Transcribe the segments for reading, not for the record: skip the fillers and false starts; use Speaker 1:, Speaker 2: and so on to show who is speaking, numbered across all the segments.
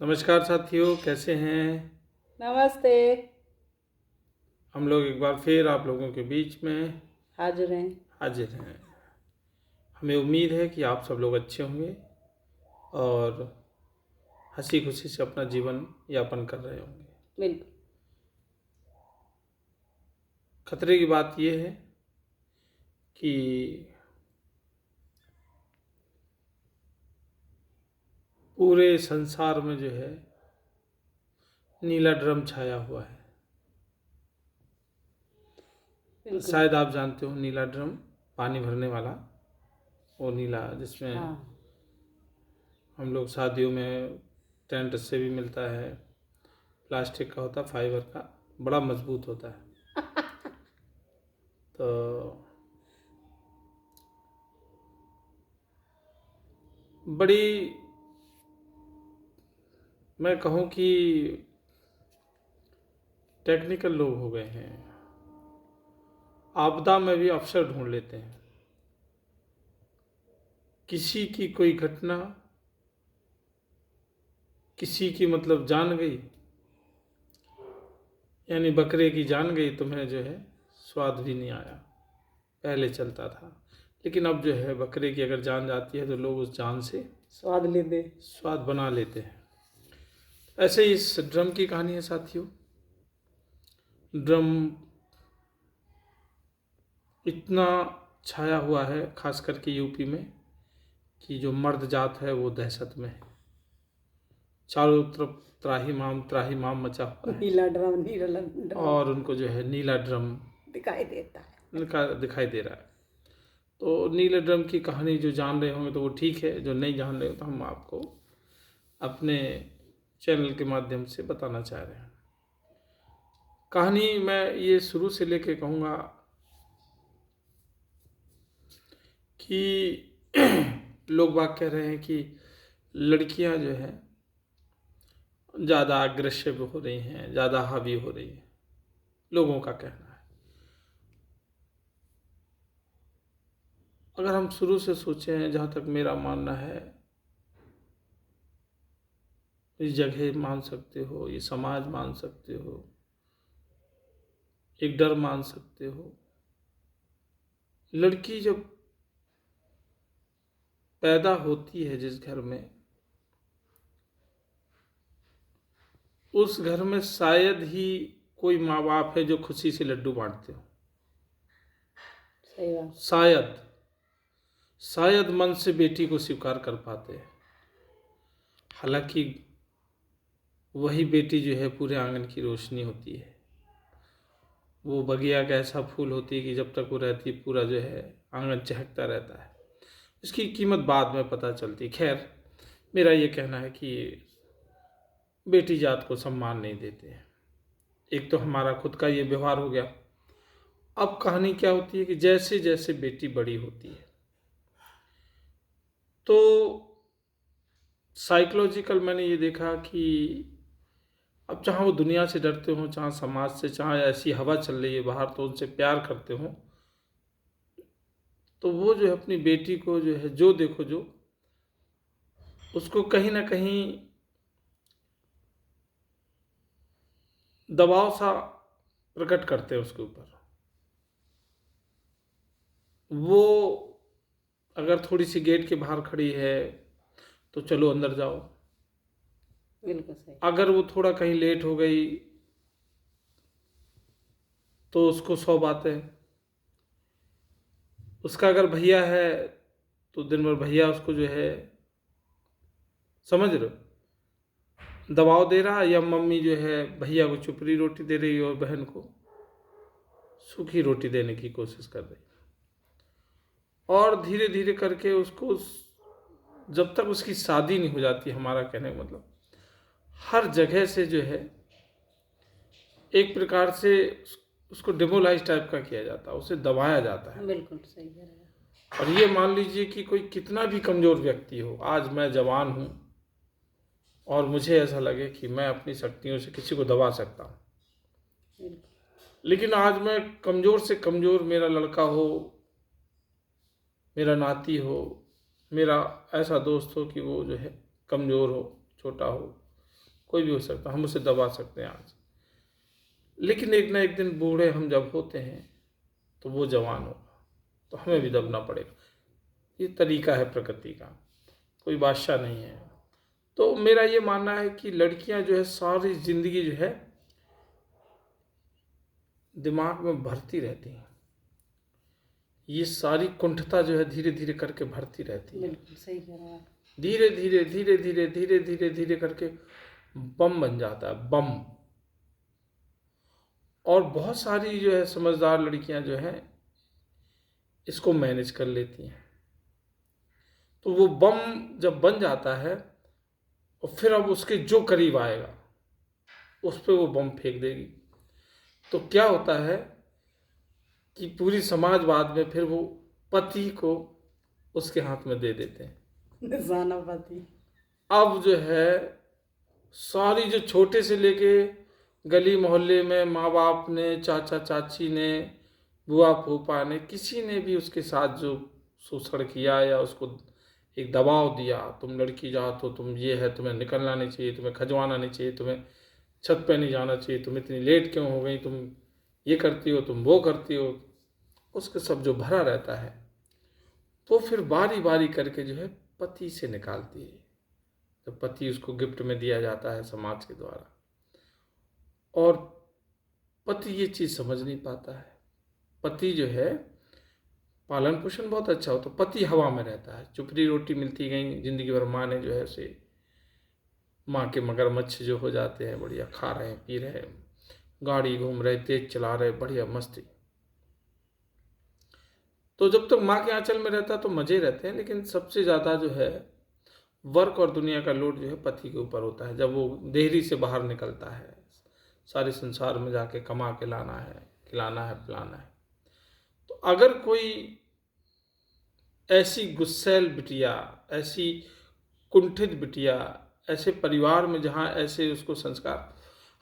Speaker 1: नमस्कार साथियों, कैसे हैं?
Speaker 2: नमस्ते।
Speaker 1: हम लोग एक बार फिर आप लोगों के बीच में
Speaker 2: हाजिर हैं।
Speaker 1: हाजिर हैं। हमें उम्मीद है कि आप सब लोग अच्छे होंगे और हंसी खुशी से अपना जीवन यापन कर रहे होंगे।
Speaker 2: बिल्कुल।
Speaker 1: खतरे की बात यह है कि पूरे संसार में जो है नीला ड्रम छाया हुआ है।
Speaker 2: बिल्कुल।
Speaker 1: शायद आप जानते हो, नीला ड्रम पानी भरने वाला, वो नीला जिसमें
Speaker 2: हाँ।
Speaker 1: हम लोग शादियों में टेंट से भी मिलता है, प्लास्टिक का होता है, फाइबर का, बड़ा मजबूत होता है। तो बड़ी, मैं कहूँ कि टेक्निकल लोग हो गए हैं, आपदा में भी अवसर ढूंढ लेते हैं। किसी की कोई घटना किसी की मतलब जान गई, यानी बकरे की जान गई, तुम्हें जो है स्वाद भी नहीं आया। पहले चलता था, लेकिन अब जो है बकरे की अगर जान जाती है तो लोग उस जान से
Speaker 2: स्वाद ले दे।
Speaker 1: स्वाद बना लेते हैं। ऐसे ही इस ड्रम की कहानी है साथियों। ड्रम इतना छाया हुआ है, खास करके यूपी में, कि जो मर्द जात है वो दहशत में है। चारों तरफ त्राही माम मचा हुआ है
Speaker 2: नीला ड्रम
Speaker 1: और उनको जो है नीला ड्रम
Speaker 2: दिखाई देता है।
Speaker 1: दिखाई दे रहा है। तो नीले ड्रम की कहानी जो जान रहे होंगे तो वो ठीक है, जो नहीं जान रहे हो तो हम आपको अपने चैनल के माध्यम से बताना चाह रहे हैं। कहानी मैं ये शुरू से लेके कहूँगा कि लोग बात कह रहे हैं कि लड़कियां जो है ज़्यादा अग्रेसिव हो रही हैं, ज़्यादा हावी हो रही हैं, लोगों का कहना है। अगर हम शुरू से सोचें, जहाँ तक मेरा मानना है, इस जगह मान सकते हो, ये समाज मान सकते हो, एक डर मान सकते हो। लड़की जब पैदा होती है जिस घर में, उस घर में शायद ही कोई माँ बाप है जो खुशी से लड्डू बांटते हो।
Speaker 2: सही बात।
Speaker 1: शायद मन से बेटी को स्वीकार कर पाते हैं। हालांकि वही बेटी जो है पूरे आंगन की रोशनी होती है। वो बगिया का ऐसा फूल होती है कि जब तक वो रहती है पूरा जो है आंगन चहकता रहता है। इसकी कीमत बाद में पता चलती। खैर, मेरा ये कहना है कि बेटी जात को सम्मान नहीं देते हैं। एक तो हमारा खुद का ये व्यवहार हो गया। अब कहानी क्या होती है कि जैसे जैसे बेटी बड़ी होती है तो साइकोलॉजिकल मैंने ये देखा कि अब चाहे वो दुनिया से डरते हो, चाहे समाज से, चाहे ऐसी हवा चल रही है बाहर तो उनसे प्यार करते हो, तो वो जो है अपनी बेटी को जो है जो देखो जो उसको कहीं ना कहीं दबाव सा प्रकट करते हैं उसके ऊपर। वो अगर थोड़ी सी गेट के बाहर खड़ी है तो चलो अंदर जाओ।
Speaker 2: बिल्कुल सही।
Speaker 1: अगर वो थोड़ा कहीं लेट हो गई तो उसको 100 बातें। उसका अगर भैया है तो दिन भर भैया उसको जो है, समझ रहे हो, दबाव दे रहा, या मम्मी जो है भैया को चुपड़ी रोटी दे रही है और बहन को सूखी रोटी देने की कोशिश कर रही है। और धीरे धीरे करके उसको जब तक उसकी शादी नहीं हो जाती, हमारा कहने का मतलब, हर जगह से जो है एक प्रकार से उसको डिमोलाइज टाइप का किया जाता है, उसे दबाया जाता है।
Speaker 2: बिल्कुल सही कह रहे हैं।
Speaker 1: और ये मान लीजिए कि कोई कितना भी कमज़ोर व्यक्ति हो, आज मैं जवान हूँ और मुझे ऐसा लगे कि मैं अपनी शक्तियों से किसी को दबा सकता हूँ, लेकिन आज मैं कमज़ोर से कमज़ोर, मेरा लड़का हो, मेरा नाती हो, मेरा ऐसा दोस्त हो कि वो जो है कमज़ोर हो, छोटा हो, कोई भी हो सकता है, हम उसे दबा सकते हैं आज, लेकिन एक ना एक दिन बूढ़े हम जब होते हैं तो वो जवान होगा, तो हमें भी दबना पड़ेगा। ये तरीका है प्रकृति का, कोई बादशाह नहीं है। तो मेरा ये मानना है कि लड़कियां जो है सारी जिंदगी जो है दिमाग में भरती रहती हैं, ये सारी कुंठता जो है धीरे धीरे करके भरती रहती है,
Speaker 2: बिल्कुल सही कह रहे हैं आप।
Speaker 1: धीरे धीरे धीरे धीरे धीरे धीरे धीरे करके बम बन जाता है, बम। और बहुत सारी जो है समझदार लड़कियां जो हैं इसको मैनेज कर लेती हैं। तो वो बम जब बन जाता है और फिर अब उसके जो करीब आएगा उस पर वो बम फेंक देगी, तो क्या होता है कि पूरी समाज बाद में फिर वो पति को उसके हाथ में दे देते हैं।
Speaker 2: निशाना पाती।
Speaker 1: अब जो है सारी जो छोटे से लेके गली मोहल्ले में माँ बाप ने, चाचा चाची ने, बुआ फूफा ने, किसी ने भी उसके साथ जो शोषण किया या उसको एक दबाव दिया, तुम लड़की जाओ तो तुम ये है, तुम्हें निकलना नहीं चाहिए, तुम्हें खजवाना नहीं चाहिए, तुम्हें छत पे नहीं जाना चाहिए, तुम इतनी लेट क्यों हो गई, तुम ये करती हो, तुम वो करती हो, उसके सब जो भरा रहता है वो फिर बारी बारी करके जो है पति से निकालती है। तो पति उसको गिफ्ट में दिया जाता है समाज के द्वारा, और पति ये चीज़ समझ नहीं पाता है। पति जो है पालन पोषण बहुत अच्छा हो तो पति हवा में रहता है, चुपड़ी रोटी मिलती गई जिंदगी भर, माँ ने जो है उसे, माँ के मगरमच्छ जो हो जाते हैं, बढ़िया खा रहे हैं, पी रहे हैं, गाड़ी घूम रहे, तेज चला रहे, बढ़िया मस्ती। तो जब तक माँ के आंचल में रहता तो मजे रहते हैं, लेकिन सबसे ज़्यादा जो है वर्क और दुनिया का लोड जो है पति के ऊपर होता है। जब वो देहरी से बाहर निकलता है, सारे संसार में जाके कमा के लाना है, खिलाना है, पिलाना है। तो अगर कोई ऐसी गुस्सैल बिटिया, ऐसी कुंठित बिटिया, ऐसे परिवार में जहाँ ऐसे उसको संस्कार,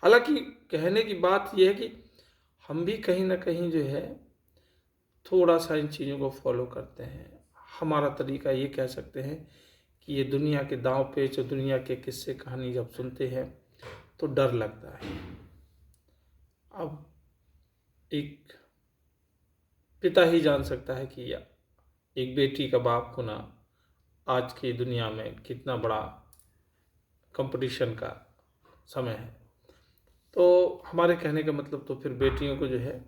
Speaker 1: हालांकि कहने की बात यह है कि हम भी कहीं ना कहीं जो है थोड़ा सा इन चीज़ों को फॉलो करते हैं। हमारा तरीका ये कह सकते हैं कि ये दुनिया के दांव पेच और दुनिया के किस्से कहानी जब सुनते हैं तो डर लगता है। अब एक पिता ही जान सकता है कि एक बेटी का बाप होना आज की दुनिया में कितना बड़ा कंपटीशन का समय है। तो हमारे कहने का मतलब तो फिर बेटियों को जो है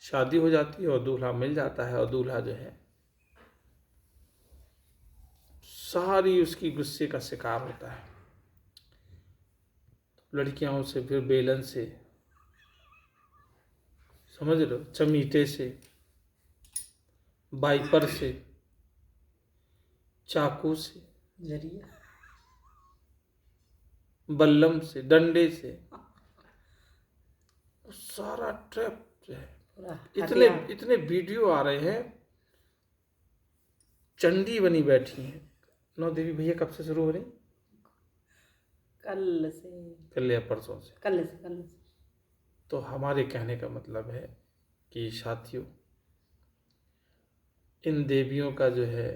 Speaker 1: शादी हो जाती है और दूल्हा मिल जाता है, और दूल्हा जो है सारी उसकी गुस्से का शिकार होता है। लड़कियां उसे फिर बेलन से, समझ रहे हो, चमीटे से, वाइपर से, चाकू से,
Speaker 2: जरिया,
Speaker 1: बल्लम से, डंडे से, सारा ट्रैप जो है।
Speaker 2: पूरा
Speaker 1: इतने
Speaker 2: हथियार।
Speaker 1: इतने वीडियो आ रहे हैं, चंडी बनी बैठी हैं। नौ देवी भैया कब से शुरू हो रही?
Speaker 2: कल से।
Speaker 1: कल या परसों से।
Speaker 2: कल से।
Speaker 1: तो हमारे कहने का मतलब है कि साथियों, इन देवियों का जो है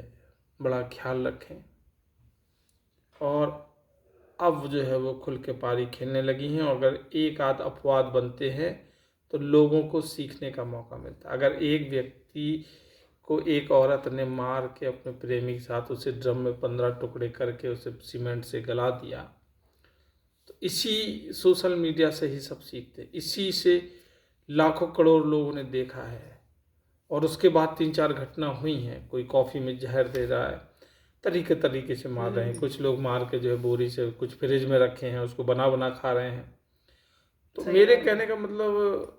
Speaker 1: बड़ा ख्याल रखें, और अब जो है वो खुल के पारी खेलने लगी हैं। और अगर एक आध अपवाद बनते हैं तो लोगों को सीखने का मौका मिलता है। अगर एक व्यक्ति को एक औरत ने मार के अपने प्रेमी के साथ उसे ड्रम में 15 टुकड़े करके उसे सीमेंट से गला दिया, तो इसी सोशल मीडिया से ही सब सीखते, इसी से लाखों करोड़ लोगों ने देखा है। और उसके बाद 3-4 घटना हुई हैं, कोई कॉफ़ी में जहर दे रहा है, तरीके से मार रहे हैं, कुछ लोग मार के जो है बोरी से कुछ फ्रिज में रखे हैं, उसको बना बना खा रहे हैं। तो मेरे कहने का मतलब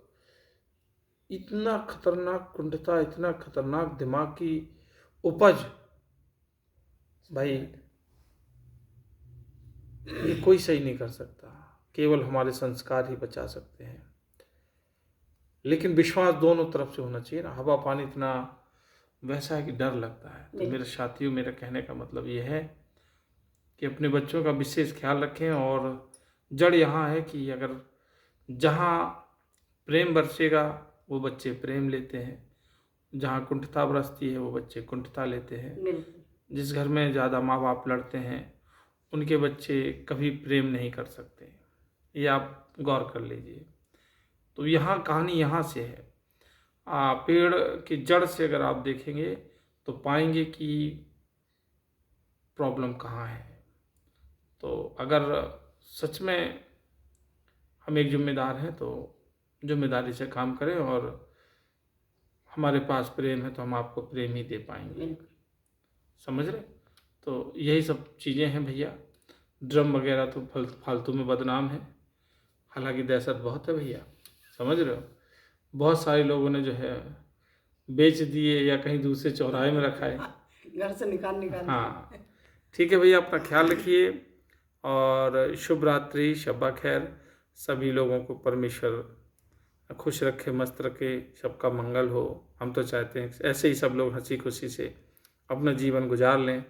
Speaker 1: इतना खतरनाक कुंठता, इतना खतरनाक दिमाग की उपज, भाई ये कोई सही नहीं कर सकता, केवल हमारे संस्कार ही बचा सकते हैं। लेकिन विश्वास दोनों तरफ से होना चाहिए ना। हवा पानी इतना वैसा है कि डर लगता है। तो मेरे साथियों, मेरा कहने का मतलब ये है कि अपने बच्चों का विशेष ख्याल रखें। और जड़ यहाँ है कि अगर जहाँ प्रेम बरसेगा वो बच्चे प्रेम लेते हैं, जहाँ कुंठता बरसती है वो बच्चे कुंठता लेते हैं। जिस घर में ज़्यादा माँ बाप लड़ते हैं उनके बच्चे कभी प्रेम नहीं कर सकते, ये आप गौर कर लीजिए। तो यहाँ कहानी यहाँ से है। पेड़ की जड़ से अगर आप देखेंगे तो पाएंगे कि प्रॉब्लम कहाँ है। तो अगर सच में हम एक जिम्मेदार हैं तो जिम्मेदारी से काम करें, और हमारे पास प्रेम है तो हम आपको प्रेम ही दे पाएंगे।
Speaker 2: बिल्कुल।
Speaker 1: समझ रहे? तो यही सब चीज़ें हैं भैया। ड्रम वगैरह तो फालतू में बदनाम है, हालांकि दहशत बहुत है भैया, समझ रहे हो। बहुत सारे लोगों ने जो है बेच दिए या कहीं दूसरे चौराहे में रखा है।
Speaker 2: घर से निकाल
Speaker 1: हाँ ठीक है भैया, अपना ख्याल रखिए और शुभ रात्रि, शब्बा खैर। सभी लोगों को परमेश्वर खुश रखे, मस्त रखे, सबका मंगल हो। हम तो चाहते हैं ऐसे ही सब लोग हंसी खुशी से अपना जीवन गुजार लें।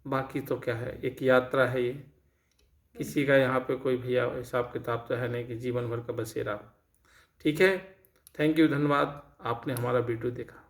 Speaker 1: बाकी तो क्या है, एक यात्रा है ये, किसी का यहाँ पे कोई भैया हिसाब किताब तो है नहीं कि जीवन भर का बसेरा। ठीक है, थैंक यू, धन्यवाद, आपने हमारा वीडियो देखा।